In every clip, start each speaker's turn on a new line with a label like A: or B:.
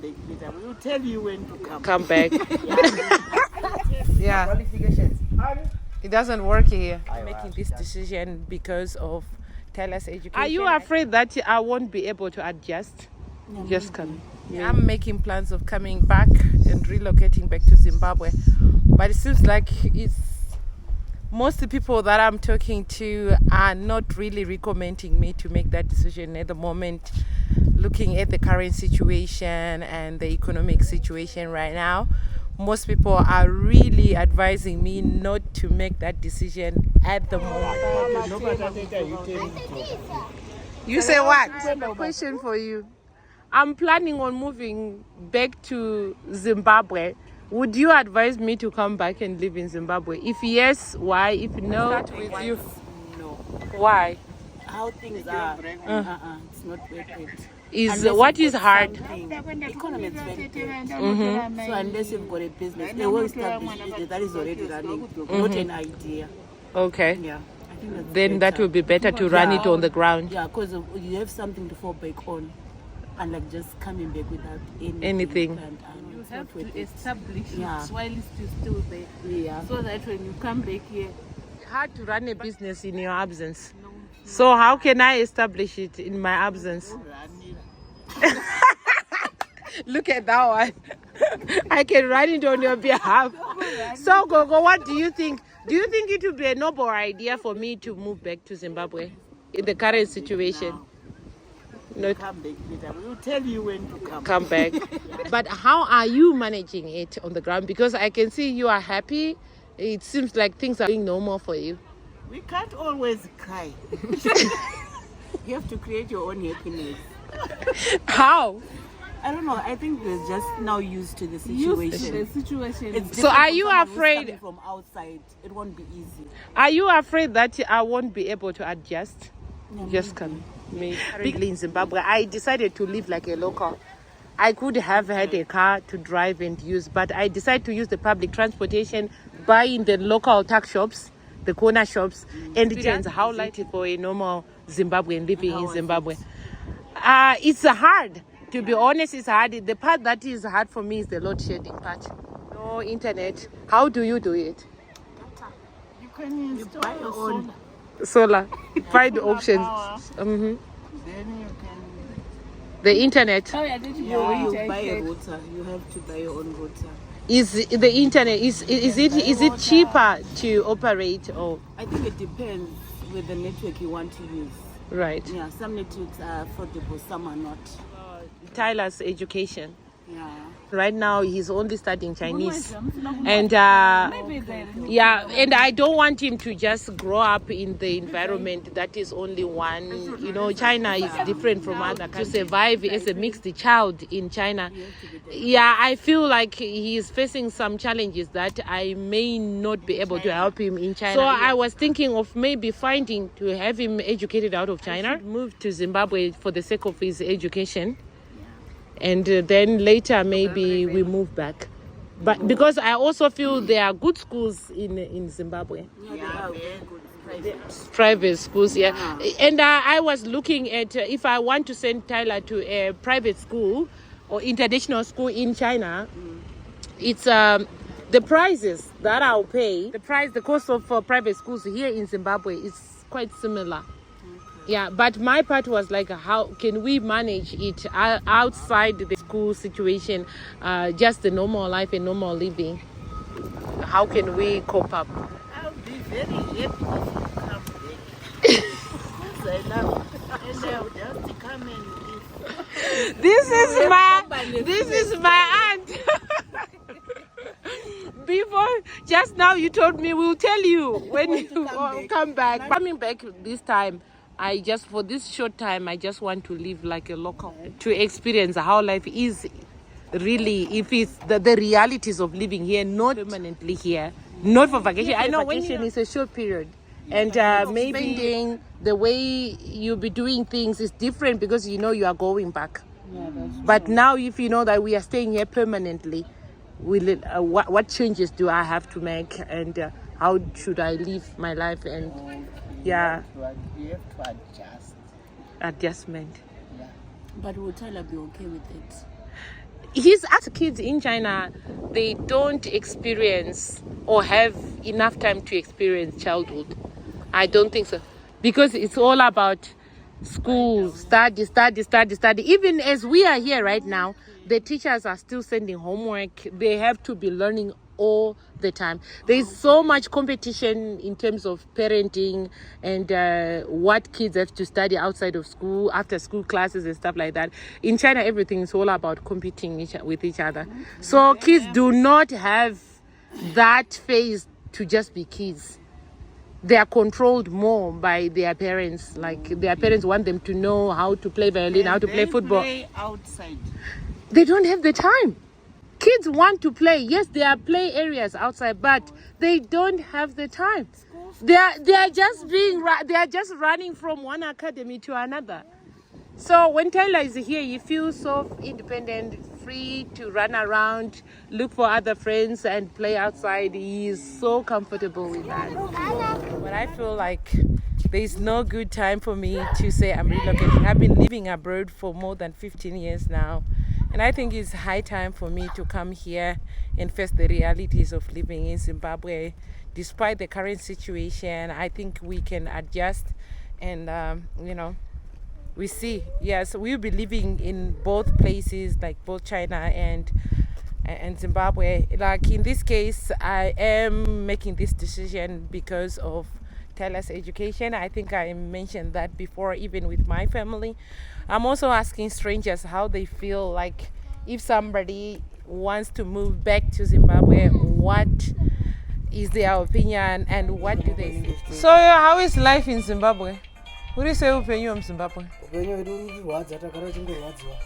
A: We'll tell you when to
B: come back. Yeah.
C: Qualifications.
B: It doesn't work here. I'm making this decision because of Tyler's education. Are you afraid that I won't be able to adjust?
A: No,
B: Just come. Yeah. I'm making plans of coming back and relocating back to Zimbabwe. But it seems like most of the people that I'm talking to are not really recommending me to make that decision at the moment, looking at the current situation and the economic situation right now. Most people are really advising me not to make that decision at the moment. You say what? A question for you. I'm planning on moving back to Zimbabwe. Would you advise me to come back and live in Zimbabwe? If yes, why? If no,
A: Start with you. No.
B: Why?
A: How things are, it's not worth it.
B: What is hard?
A: Economy is very dead. So unless you've got a business, a well-established business that is already running, not an idea.
B: Okay.
A: Yeah. I think that's
B: Then that
A: better.
B: would be better to run it on the ground.
A: Yeah, because you have something to fall back on, and like just coming back without
B: Anything.
A: You
D: have to establish
A: Yeah.
D: it while it's still there.
A: Yeah.
D: So that when you come back here,
B: Hard to run a business in your absence. So how can I establish it in my absence? Look at that one. I can run it on your behalf. So Gogo, what do you think? Do you think it would be a noble idea for me to move back to Zimbabwe in the current situation? No.
A: Come back later. We'll tell you when to
B: Come back. But how are you managing it on the ground? Because I can see you are happy. It seems like things are going normal for you.
A: We can't always cry. You have to create your own happiness.
B: How?
A: I don't know. I think we're just now used to the situation.
D: the situation.
A: It's
B: So are
A: different
B: you
A: from someone who's
B: afraid?
A: coming from outside? It won't be easy.
B: Are you afraid that I won't be able to adjust?
A: No,
B: Just come. Currently in Zimbabwe, I decided to live like a local. I could have had a car to drive and use, but I decided to use the public transportation, buy in the local tuck shops, the corner shops, and experience how light it for a normal Zimbabwean living in Zimbabwe. It's hard. To be honest, it's hard. The part that is hard for me is the load shedding part. No internet. How do you do it?
D: You can install
A: buy your own.
B: Solar. Find the options.
D: Then you can.
B: The internet.
D: Oh, yeah, did you
A: You buy a router. You have to buy your own router.
B: Is the internet is it cheaper to operate or
A: I think it depends with the network you want to use.
B: right?
A: Yeah, some networks are affordable, some are not.
B: Tyler's education.
A: Yeah.
B: Right now he's only studying Chinese. And
D: Maybe then.
B: yeah, and I don't want him to just grow up in the environment that is only one. You know, China is different from other countries. To survive as a mixed child in China, yeah, I feel like he is facing some challenges that I may not be able to help him in China. So I was thinking of maybe finding to have him educated out of China, move to Zimbabwe for the sake of his education. And then later maybe we move back, but because I also feel there are good schools in Zimbabwe,
A: Yeah, very good
B: private schools, yeah. And I was looking at if I want to send Tyler to a private school or international school in China, it's the prices that I'll pay, the cost of private schools here in Zimbabwe is quite similar. Yeah, but my part was like, how can we manage it outside the school situation, just the normal life and normal living? How can we cope up?
D: I'll be very happy if you come back. Because I love you. And I'll just come and live.
B: This is my aunt. Before, just now you told me we'll tell you when you come back. Coming back this time, for this short time, I just want to live like a local, to experience how life is really, if it's the realities of living here, not permanently here, not for vacation. I know vacation is a short period, and maybe spending the way you'll be doing things is different because you know you are going back.
A: Yeah, that's
B: But now, if you know that we are staying here permanently, what changes do I have to make, and how should I live my life? And yeah,
C: You have to adjust.
B: adjustment.
C: Yeah.
A: But will Tyler be okay with it?
B: his other kids in China, they don't experience or have enough time to experience childhood. I don't think so, because it's all about school, study. Even as we are here right now, the teachers are still sending homework. They have to be learning all the time. There's so much competition in terms of parenting and what kids have to study outside of school, after school classes and stuff like that. In China, everything is all about competing with each other. So kids do not have that phase to just be kids. They are controlled more by their parents. Like, their parents want them to know how to play violin, how to play football.
D: Play outside.
B: They don't have the time. Kids want to play. Yes, there are play areas outside, but they don't have the time. They are just running from one academy to another. So when Tyler is here, he feels so independent, free to run around, look for other friends and play outside. He is so comfortable with that. But I feel like there is no good time for me to say I'm relocating. I've been living abroad for more than 15 years now. And I think it's high time for me to come here and face the realities of living in Zimbabwe. Despite the current situation, I think we can adjust and, we see. Yes, we'll be living in both places, like both China and Zimbabwe. Like in this case, I am making this decision because of Tyler's education. I think I mentioned that before, even with my family. I'm also asking strangers how they feel, like if somebody wants to move back to Zimbabwe, what is their opinion and what do they see? So how is life in Zimbabwe? What do you say upenyu muZimbabwe?
C: Upenyu hwedu urikudhwadza, takara chingorwadziwa.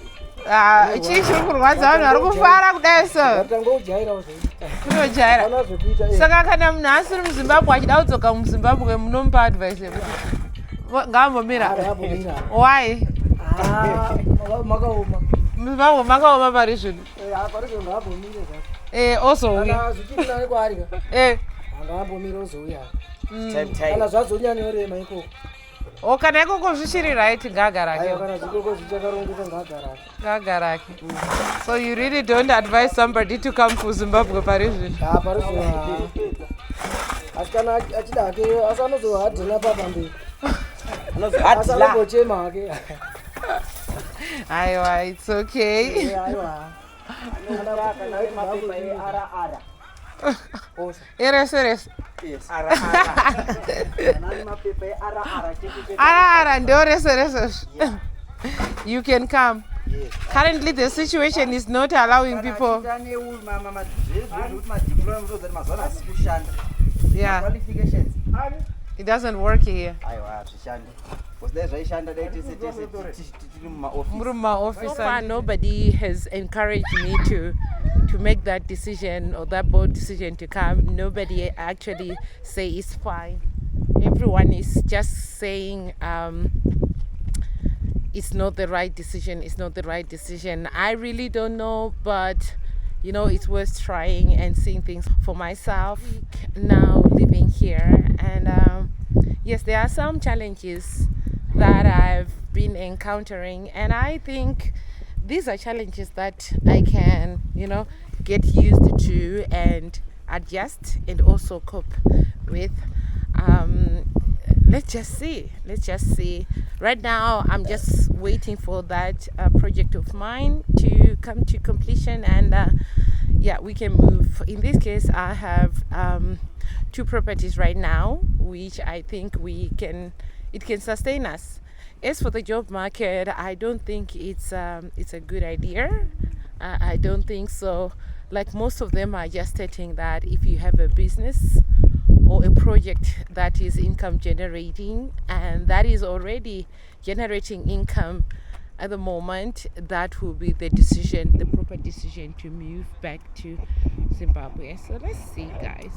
B: Chii chiri kurwadza vanhu vari kufara kudai so?
C: Tatangojairawo zvoita.
B: Kunojaira.
C: Hapana zvekuita.
B: Saka kana munhu asiri muZimbabwe achida kudzoka muZimbabwe munomupa advice yekuti ngaambomira. Why?
C: Makaoma.
B: muZimbabwe makaoma pari zvino.
C: Pari zvino ngaambomire zvacho.
B: Also
C: kana zvichiri naye kwaari ka. Ngaambomire ozouya. Kana zvazonyanyorema ikoko.
B: Kana ikoko zvichiri right ngagarake.
C: Kana zvikoko zvichakarongeka ngagarake.
B: So you really don't advise somebody to come to Zimbabwe pari zvino?
C: Pari zvino. Asi kana achida hake asanozohadhina papamberi. Asanozochema hake.
B: Aiwa, it's okay. Eres.
C: Yes.
B: Ara, ndio reso. You can come.
C: Yes.
B: Currently, the situation is not allowing people. Yeah. It doesn't work here. So far, nobody has encouraged me to make that decision or that bold decision to come. Nobody actually say it's fine. Everyone is just saying it's not the right decision. I really don't know, but it's worth trying and seeing things for myself. Now living here, and yes, there are some challenges that I've been encountering, and I think these are challenges that I can get used to and adjust and also cope with. Let's just see. Right now I'm just waiting for that project of mine to come to completion, and we can move. In this case, I have 2 properties right now, which I think it can sustain us. As for the job market, I don't think it's a good idea. I don't think so. Like, most of them are just stating that if you have a business or a project that is income generating and that is already generating income at the moment, that will be the proper decision to move back to Zimbabwe. So let's see, guys.